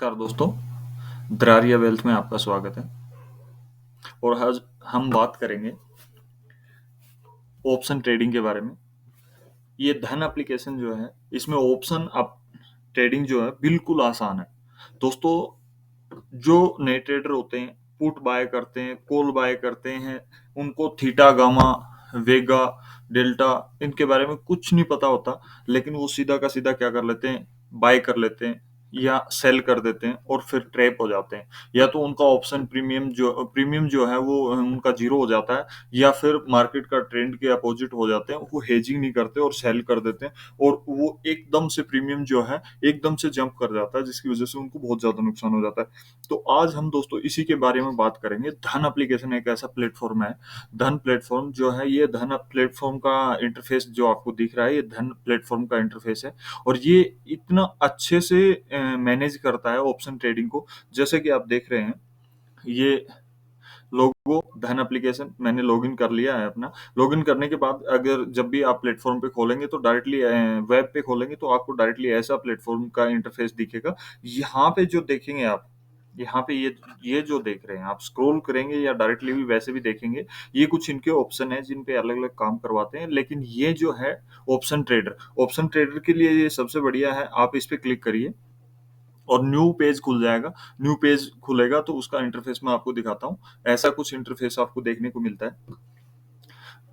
नमस्कार दोस्तों, दरारिया वेल्थ में आपका स्वागत है। और आज हम बात करेंगे ऑप्शन ट्रेडिंग के बारे में। ये धन एप्लीकेशन जो है, इसमें ऑप्शन अप ट्रेडिंग जो है बिल्कुल आसान है। दोस्तों, जो नए ट्रेडर होते हैं, पुट बाय करते हैं, कॉल बाय करते हैं, उनको थीटा, गामा, वेगा, डेल्टा इनके बारे में कुछ नहीं पता होता, लेकिन वो सीधा का सीधा क्या कर लेते हैं, बाय कर लेते हैं या सेल कर देते हैं और फिर ट्रैप हो जाते हैं। या तो उनका ऑप्शन प्रीमियम जो है वो उनका जीरो हो जाता है, या फिर मार्केट का ट्रेंड के अपोजिट हो जाते हैं, वो हेजिंग नहीं करते और सेल कर देते हैं, और वो एकदम से प्रीमियम जो है एकदम से जंप कर जाता है, जिसकी वजह से उनको बहुत ज्यादा नुकसान हो जाता है। तो आज हम दोस्तों इसी के बारे में बात करेंगे। धन एप्लीकेशन एक ऐसा प्लेटफॉर्म है, धन प्लेटफॉर्म जो है, ये धन प्लेटफॉर्म का इंटरफेस जो आपको दिख रहा है, ये धन प्लेटफॉर्म का इंटरफेस है। और ये इतना अच्छे से मैनेज करता है ऑप्शन ट्रेडिंग को। जैसे कि आप देख रहे हैं, ये लोगो धन एप्लीकेशन मैंने लॉगिन कर लिया है अपना। लॉगिन करने के बाद अगर जब भी आप प्लेटफॉर्म पे खोलेंगे तो डायरेक्टली वेब पे खोलेंगे तो आपको डायरेक्टली ऐसा प्लेटफॉर्म का इंटरफेस दिखेगा। यहाँ पे जो देखेंगे आप, यहाँ पे ये जो देख रहे हैं, आप स्क्रॉल करेंगे या डायरेक्टली भी वैसे भी देखेंगे, ये कुछ इनके ऑप्शन है जिन पे अलग अलग काम करवाते हैं। लेकिन ये जो है ऑप्शन ट्रेडर के लिए ये सबसे बढ़िया है। आप इस पे क्लिक करिए और न्यू पेज खुल जाएगा। न्यू पेज खुलेगा तो उसका इंटरफेस मैं आपको दिखाता हूँ। ऐसा कुछ इंटरफेस आपको देखने को मिलता है।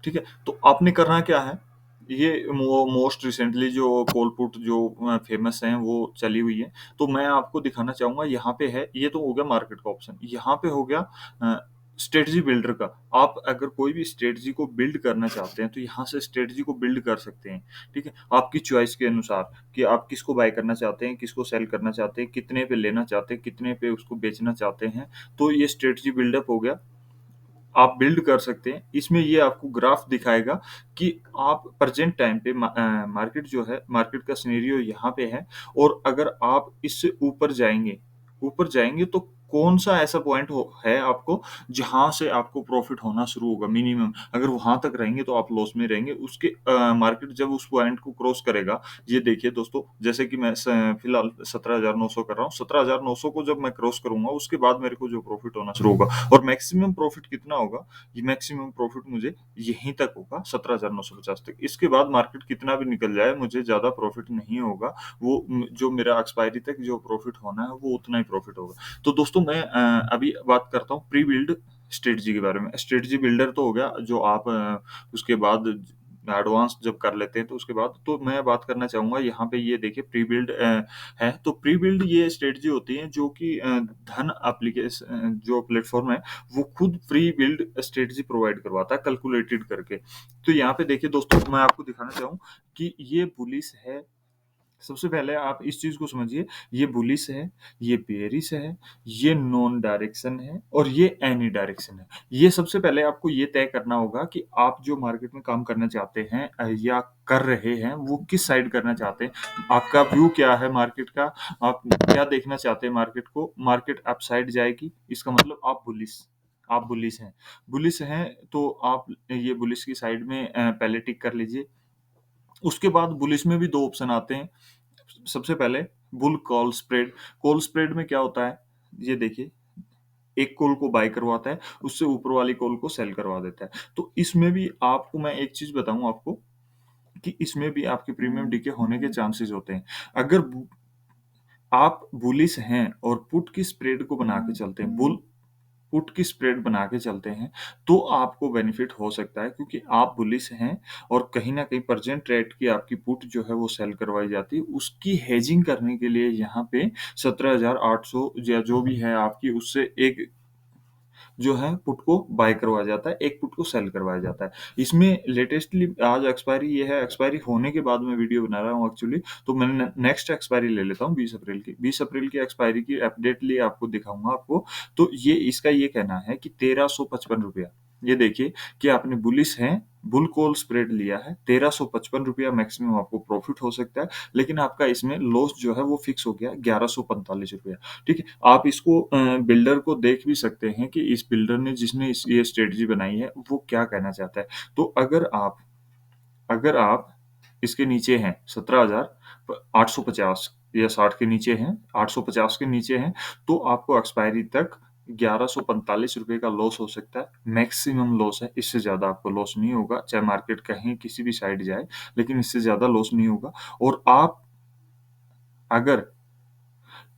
ठीक है, तो आपने करना क्या है, ये मोस्ट रिसेंटली जो कॉल पुट जो फेमस हैं वो चली हुई है, तो मैं आपको दिखाना चाहूंगा। यहाँ पे है, ये तो हो गया मार्केट का ऑप्शन। यहाँ पे हो गया स्ट्रेटजी बिल्डर का। आप अगर कोई भी स्ट्रेटजी को बिल्ड करना चाहते हैं तो यहाँ से स्ट्रेटजी को बिल्ड कर सकते हैं। ठीक है, आपकी चॉइस के अनुसार कि आप किसको बाय करना चाहते हैं, किसको सेल करना चाहते हैं, कितने पे लेना चाहते हैं, कितने पे उसको बेचना चाहते हैं। तो ये स्ट्रेटजी बिल्डअप हो गया, आप बिल्ड कर सकते हैं। इसमें ये आपको ग्राफ दिखाएगा कि आप प्रेजेंट टाइम पे मार्केट जो है, मार्केट का सिनेरियो यहाँ पे है, और अगर आप इससे ऊपर जाएंगे तो कौन सा ऐसा पॉइंट है आपको जहां से आपको प्रॉफिट होना शुरू होगा मिनिमम। अगर वहां तक रहेंगे तो आप लॉस में रहेंगे। उसके मार्केट जब उस पॉइंट को क्रॉस करेगा, ये देखिए दोस्तों, जैसे कि मैं फिलहाल 17,900 कर रहा हूँ, 17,900 को जब मैं क्रॉस करूंगा उसके बाद मेरे को जो प्रॉफिट होना शुरू होगा, और मैक्सिमम प्रॉफिट कितना होगा, ये मैक्सिमम प्रॉफिट मुझे यहीं तक होगा, 17,950 तक। इसके बाद मार्केट कितना भी निकल जाए मुझे ज्यादा प्रॉफिट नहीं होगा। वो जो मेरा एक्सपायरी तक जो प्रॉफिट होना है वो उतना ही प्रॉफिट होगा। तो दोस्तों, मैं अभी बात करता हूँ प्री बिल्ड स्ट्रेटजी के बारे में। स्ट्रेटजी बिल्डर तो हो गया जो आप उसके बाद एडवांस जब कर लेते हैं तो उसके बाद, तो मैं बात करना चाहूंगा यहाँ पे, ये देखिए प्री बिल्ड है। तो प्री बिल्ड ये स्ट्रेटजी होती है जो कि धन एप्लीकेशन जो प्लेटफॉर्म है वो खुद प्री बिल्ड स्ट्रेटजी प्रोवाइड करवाता है कैलकुलेटेड करके। तो यहाँ पे देखिए दोस्तों, मैं आपको दिखाना चाहूँ कि ये बुलिश है। सबसे पहले आप इस चीज को समझिए, ये बुलिश है, ये बेरिश है, ये नॉन डायरेक्शन है, और ये एनी डायरेक्शन है। ये सबसे पहले आपको ये तय करना होगा कि आप जो मार्केट में काम करना चाहते हैं या कर रहे हैं वो किस साइड करना चाहते हैं। आपका व्यू क्या है मार्केट का, आप क्या देखना चाहते हैं मार्केट को। मार्केट अप साइड जाएगी, इसका मतलब आप बुलिश हैं तो आप ये बुलिश की साइड में पहले टिक कर लीजिए। उसके बाद बुलिश में भी दो ऑप्शन आते हैं। सबसे पहले bull call spread. Call spread में क्या होता है, ये देखिए, एक कॉल को बाय करवाता है, उससे ऊपर वाली कॉल को सेल करवा देता है। तो इसमें भी आपको मैं एक चीज बताऊं आपको, कि इसमें भी आपके प्रीमियम डीके होने के चांसेस होते हैं। अगर आप बुलिश हैं और पुट की स्प्रेड को बना के चलते हैं, बुल पुट की स्प्रेड बना के चलते हैं, तो आपको बेनिफिट हो सकता है, क्योंकि आप बुलिश हैं और कहीं न कहीं प्रेजेंट रेट की आपकी पुट जो है वो सेल करवाई जाती है। उसकी हेजिंग करने के लिए यहाँ पे 17,800 या जो भी है आपकी, उससे एक जो है पुट को बाय करवाया जाता है, एक पुट को सेल करवाया जाता है। इसमें लेटेस्टली आज एक्सपायरी ये है, एक्सपायरी होने के बाद मैं वीडियो बना रहा हूँ एक्चुअली, तो मैं नेक्स्ट एक्सपायरी ले लेता हूँ 20 अप्रैल की। 20 अप्रैल की एक्सपायरी की अपडेटली आपको दिखाऊंगा आपको। तो ये इसका ये कहना है कि 1,355 रुपया, ये देखिए कि आपने बुलिश है, बुल कॉल स्प्रेड लिया है, 1,355 रुपया मैक्सिमम आपको प्रॉफिट हो सकता है। लेकिन आपका इसमें लॉस जो है वो फिक्स हो गया 1,145 रुपया। ठीक है, आप इसको बिल्डर को देख भी सकते हैं कि इस बिल्डर ने, जिसने ये स्ट्रेटजी बनाई है, वो क्या कहना चाहता है। तो अगर आप इसके नीचे हैं 17,850, या 60 के नीचे हैं, 850 के नीचे हैं, तो आपको एक्सपायरी तक ₹1145 का लॉस हो सकता है, मैक्सिमम लॉस है, इससे ज़्यादा आपको लॉस नहीं होगा, चाहे मार्केट कहीं किसी भी साइड जाए, लेकिन इससे ज़्यादा लॉस नहीं होगा। और आप अगर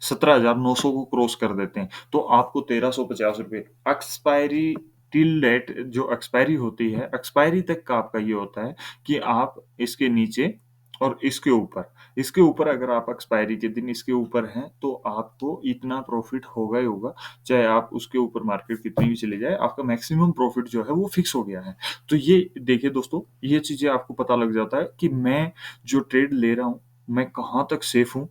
17,900 को क्रॉस कर देते हैं, तो आपको ₹1350 एक्सपायरी टिल डेट जो एक्सपायरी होती है, एक्सपायरी तक का आपका ये होता है कि आप इसके नीचे और इसके ऊपर अगर आप एक्सपायरी के दिन इसके ऊपर हैं, तो आपको इतना प्रॉफ़िट होगा ही होगा, चाहे आप उसके ऊपर मार्केट कितनी भी चली जाए, आपका मैक्सिमम प्रॉफ़िट जो है वो फिक्स हो गया है। तो ये देखिए दोस्तों, ये चीज़ें आपको पता लग जाता है कि मैं जो ट्रेड ले रहा हूँ, मैं कहाँ तक सेफ हूँ,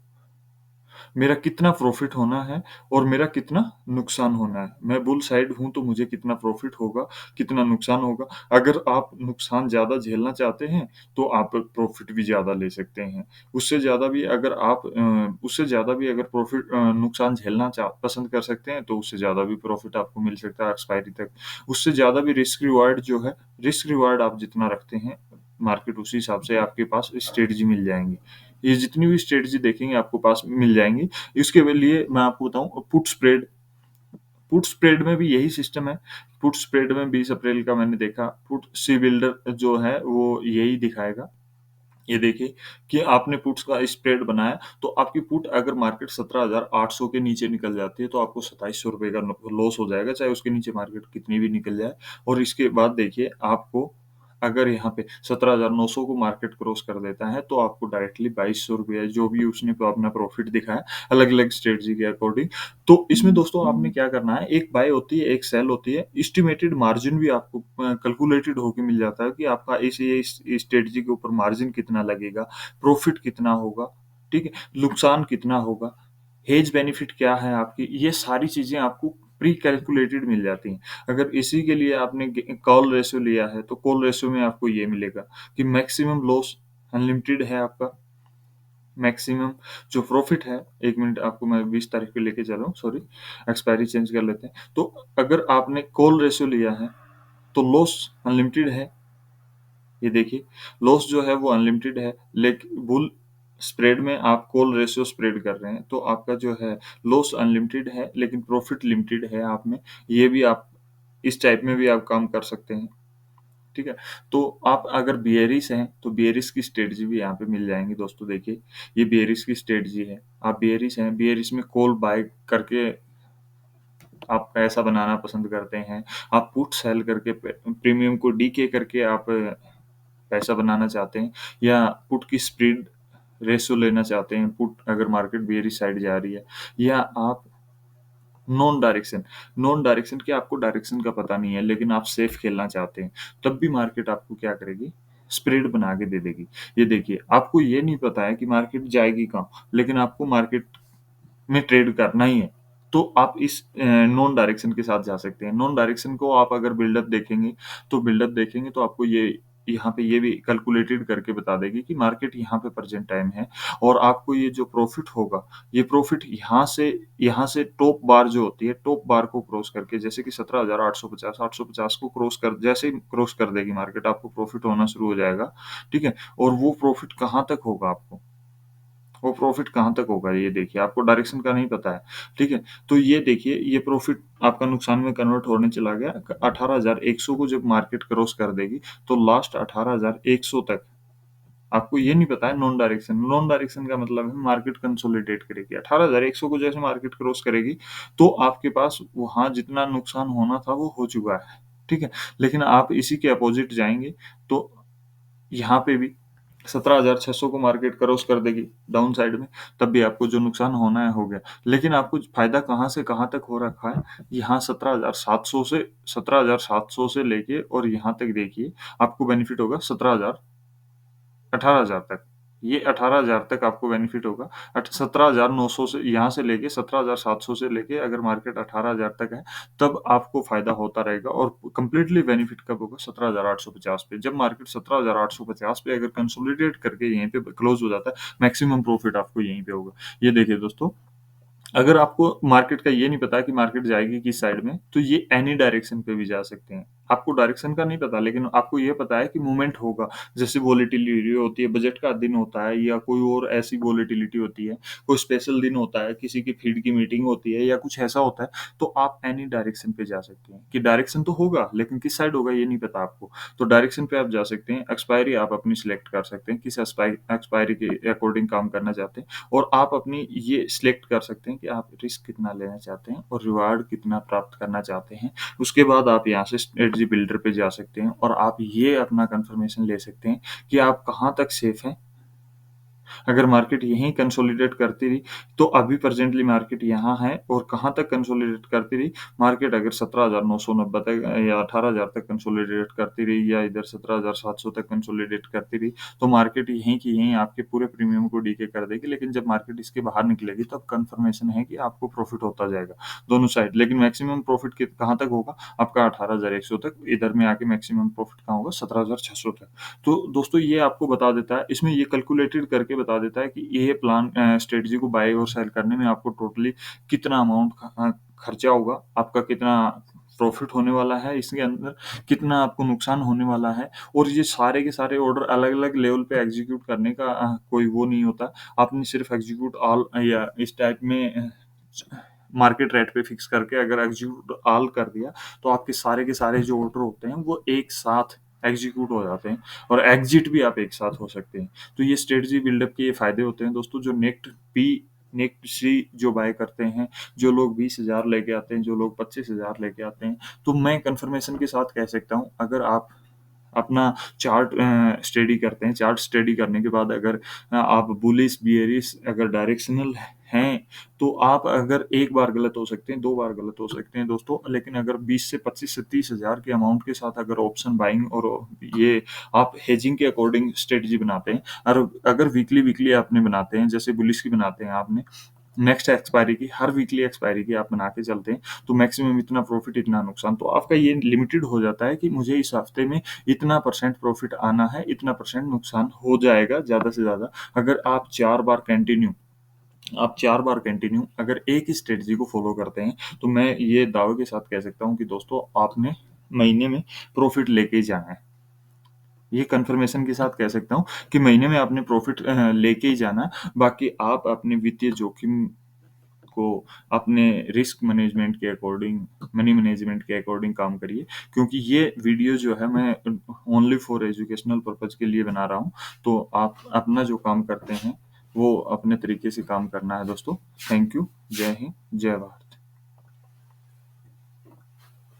मेरा कितना प्रॉफ़िट होना है और मेरा कितना नुकसान होना है। मैं बुल साइड हूँ तो मुझे कितना प्रॉफ़िट होगा, कितना नुकसान होगा। अगर आप नुकसान ज़्यादा झेलना चाहते हैं, तो आप प्रॉफ़िट भी ज़्यादा ले सकते हैं। उससे ज़्यादा भी अगर नुकसान झेलना पसंद कर सकते हैं, तो उससे ज़्यादा भी प्रॉफ़िट आपको मिल सकता है एक्सपायरी तक। उससे ज़्यादा भी रिस्क रिवार्ड आप जितना रखते हैं, मार्केट उसी हिसाब से आपके पास स्ट्रेटजी मिल जाएँगी। ये जितनी भी स्ट्रेटजी देखेंगे आपको पास मिल जाएँगी। इसके लिए मैं आपको बताऊँ, पुट स्प्रेड में भी यही सिस्टम है। पुट स्प्रेड में 20 अप्रैल का मैंने देखा, पुट सी बिल्डर जो है वो यही दिखाएगा। ये देखिए कि आपने पुट्स का स्प्रेड बनाया, तो आपकी पुट अगर मार्केट 17,800 के नीचे निकल जाती है, तो आपको ₹2700 का लॉस हो जाएगा, चाहे उसके नीचे मार्केट कितनी भी निकल जाए। और इसके बाद देखिए, आपको अगर यहाँ पे 17,900 को मार्केट क्रॉस कर देता है, तो आपको डायरेक्टली ₹2200 जो भी उसने अपना प्रॉफिट दिखाया, अलग-अलग स्ट्रेटजी के अकॉर्डिंग। तो इसमें दोस्तों आपने क्या करना है, एक बाय होती है, एक सेल होती है, एस्टिमेटेड मार्जिन भी आपको कैलकुलेटेड होके मिल जाता है कि आपका इस स्ट्रेटजी के ऊपर मार्जिन कितना लगेगा, प्रॉफिट कितना होगा, ठीक है? नुकसान कितना होगा, हेज बेनिफिट क्या है आपकी, ये सारी चीज़ें आपको प्री कैलकुलेटेड मिल जाती हैं। अगर इसी के लिए आपने कॉल रेशियो लिया है, तो कॉल रेशियो में आपको ये मिलेगा कि मैक्सिमम लॉस अनलिमिटेड है आपका, मैक्सिमम जो प्रॉफिट है, 1 मिनट आपको मैं 20 तारीख पे लेके चल रहा हूँ, सॉरी, एक्सपायरी चेंज कर लेते हैं। तो अगर आपने कॉल रेशियो लिया है, तो लॉस अनलिमिटेड है। ये देखिए, लॉस जो है वो अनलिमिटेड है, लेकिन बुल स्प्रेड में आप कॉल रेशियो स्प्रेड कर रहे हैं, तो आपका जो है लॉस अनलिमिटेड है, लेकिन प्रॉफिट लिमिटेड है आप में। ये भी आप इस टाइप में भी आप काम कर सकते हैं, ठीक है? तो आप अगर बियरिश हैं, तो बियरिश की स्ट्रेटजी भी यहाँ पे मिल जाएँगी दोस्तों। देखिए, ये बियरिश की स्ट्रेटजी है। आप बियरिश हैं, बियरिश में कॉल बाय करके आप पैसा बनाना पसंद करते हैं। आप पुट सेल करके प्रीमियम को डीके करके आप पैसा बनाना चाहते हैं, या पुट की स्प्रेड रेशियो लेना चाहते हैं, पुट अगर मार्केट बेयरिश साइड जा रही है, या आप नॉन डायरेक्शन क्या, आपको डायरेक्शन का पता नहीं है, लेकिन आप सेफ खेलना चाहते हैं, तब भी मार्केट आपको क्या करेगी, स्प्रेड बना के दे देगी। ये देखिए, आपको ये नहीं पता है कि मार्केट जाएगी कहाँ, लेकिन आपको मार्केट में ट्रेड करना ही है, तो आप इस नॉन डायरेक्शन के साथ जा सकते हैं। नॉन डायरेक्शन को आप अगर बिल्डअप देखेंगे तो आपको ये यहाँ पे ये भी कैलकुलेटेड करके बता देगी कि मार्केट यहाँ पे प्रेजेंट टाइम है, और आपको ये जो प्रॉफिट होगा, ये प्रॉफिट यहाँ से टॉप बार जो होती है, टॉप बार को क्रॉस करके, जैसे कि 17,850 850 को जैसे ही क्रॉस कर देगी मार्केट, आपको प्रॉफिट होना शुरू हो जाएगा, ठीक है? और वो प्रॉफिट कहाँ तक होगा आपको? वो प्रॉफ़िट कहाँ तक होगा, ये देखिए, आपको डायरेक्शन का नहीं पता है, ठीक है? तो ये देखिए, ये प्रॉफ़िट आपका नुकसान में कन्वर्ट होने चला गया। 18,100 को जब मार्केट क्रॉस कर देगी, तो लास्ट 18,100 तक आपको ये नहीं पता है नॉन डायरेक्शन का मतलब है मार्केट कंसोलिडेट करेगी। 18,100 को जैसे मार्केट क्रॉस करेगी, तो आपके पास वहाँ जितना नुकसान होना था, वो हो चुका है, ठीक है? लेकिन आप इसी के अपोज़िट जाएँगे, तो यहाँ पे भी 17,600 को मार्केट क्रॉस कर देगी डाउन साइड में, तब भी आपको जो नुकसान होना है, हो गया। लेकिन आपको फ़ायदा कहाँ से कहाँ तक हो रखा है, यहाँ 17,700 से लेके और यहाँ तक देखिए, आपको बेनिफिट होगा 18,000 तक। ये 18,000 तक आपको बेनिफिट होगा। 17,900 से यहाँ से लेके 17,700 से लेके अगर मार्केट 18,000 तक है, तब आपको फ़ायदा होता रहेगा, और कंप्लीटली बेनिफिट कब होगा, 17,850 पे। जब मार्केट 17,850 पे अगर कंसोलिडेट करके यहीं पे क्लोज़ हो जाता है, मैक्सिमम प्रॉफिट आपको यहीं पे होगा। ये देखिए दोस्तों, अगर आपको मार्केट का ये नहीं पता कि मार्केट जाएगी किस साइड में, तो ये एनी डायरेक्शन पे भी जा सकते हैं। आपको डायरेक्शन का नहीं पता, लेकिन आपको ये पता है कि मूवमेंट होगा। जैसे वोलेटिलिटी होती है, बजट का दिन होता है या कोई और ऐसी वोलेटिलिटी होती है, कोई स्पेशल दिन होता है, किसी की फीड की मीटिंग होती है या कुछ ऐसा होता है, तो आप एनी डायरेक्शन पे जा सकते हैं। कि डायरेक्शन तो होगा, लेकिन किस साइड होगा ये नहीं पता आपको। तो डायरेक्शन पे आप जा सकते हैं, एक्सपायरी आप अपनी सिलेक्ट कर सकते हैं, किस एक्सपायरी के अकॉर्डिंग काम करना चाहते हैं, और आप अपनी ये सिलेक्ट कर सकते हैं कि आप रिस्क कितना लेना चाहते हैं और रिवार्ड कितना प्राप्त करना चाहते हैं। उसके बाद आप यहाँ से स्ट्रेटजी बिल्डर पे जा सकते हैं और आप ये अपना कंफर्मेशन ले सकते हैं कि आप कहाँ तक सेफ हैं। अगर मार्केट यहीं कंसोलिडेट करती रही, तो अभी प्रेजेंटली मार्केट यहाँ है और कहाँ तक कंसोलिडेट करती रही, मार्केट अगर 17,990 तक या 18,000 तक कंसोलिडेट करती रही या इधर 17,700 तक कंसोलिडेट करती रही, तो मार्केट यहीं की यहीं आपके पूरे प्रीमियम को डीके कर देगी। लेकिन जब मार्केट इसके बाहर निकलेगी, तब कंफर्मेशन है कि आपको प्रॉफिट होता जाएगा दोनों साइड। लेकिन मैक्सिमम प्रॉफिट कहाँ तक होगा, आपका 18,100 तक। इधर में आके मैक्सिमम प्रॉफिट कहाँ होगा, 17,600 तक। तो दोस्तों ये आपको बता देता है, इसमें ये कैलकुलेटेड करके बता देता है कि ये प्लान स्ट्रेटजी को बाय और सेल करने में आपको टोटली कितना अमाउंट खर्चा होगा, आपका कितना प्रॉफिट होने वाला है, इसके अंदर कितना आपको नुकसान होने वाला है। और ये सारे के सारे ऑर्डर अलग-अलग लेवल पे एग्जीक्यूट करने का कोई वो नहीं होता। आपने सिर्फ एग्जीक्यूट ऑल या इस टाइप में मार्केट रेट पे फिक्स करके अगर एग्जीक्यूट ऑल कर दिया, तो आपके सारे के सारे जो ऑर्डर होते हैं वो एक साथ एग्जीक्यूट हो जाते हैं और एग्जिट भी आप एक साथ हो सकते हैं। तो ये स्ट्रेटजी बिल्डअप के ये फायदे होते हैं दोस्तों, जो नेक्स्ट बी नेक्स्ट सी जो बाय करते हैं, जो लोग 20,000 लेके आते हैं, जो लोग 25,000 लेके आते हैं। तो मैं कंफर्मेशन के साथ कह सकता हूँ, अगर आप अपना चार्ट स्टडी करते हैं, चार्ट स्टडी करने के बाद अगर आप बुलिश बियरिश अगर डायरेक्शनल हैं, तो आप अगर एक बार गलत हो सकते हैं, 2 बार गलत हो सकते हैं दोस्तों। लेकिन अगर 20 से 25 से 30,000 के अमाउंट के साथ अगर ऑप्शन बाइंग और ये आप हेजिंग के अकॉर्डिंग स्ट्रेटजी बनाते हैं, और अगर वीकली वीकली आपने बनाते हैं, जैसे बुलिश की बनाते हैं आपने, नेक्स्ट एक्सपायरी की, हर वीकली एक्सपायरी की आप बना के चलते हैं, तो मैक्सिमम इतना प्रॉफिट इतना नुकसान, तो आपका ये लिमिटेड हो जाता है कि मुझे इस हफ्ते में इतना परसेंट प्रॉफिट आना है, इतना परसेंट नुकसान हो जाएगा ज़्यादा से ज़्यादा। अगर आप 4 बार कंटिन्यू अगर एक ही स्ट्रेटजी को फॉलो करते हैं, तो मैं ये दावे के साथ कह सकता हूँ कि दोस्तों आपने महीने में प्रॉफिट लेके ही जाना है। ये कन्फर्मेशन के साथ कह सकता हूँ कि महीने में आपने प्रॉफिट लेके ही जाना है। बाकी आप अपने वित्तीय जोखिम को अपने रिस्क मैनेजमेंट के अकॉर्डिंग, मनी मैनेजमेंट के अकॉर्डिंग काम करिए, क्योंकि ये वीडियो जो है मैं ओनली फॉर एजुकेशनल पर्पज के लिए बना रहा हूँ। तो आप अपना जो काम करते हैं वो अपने तरीके से काम करना है दोस्तों। Thank you. जय हिंद, जय भारत।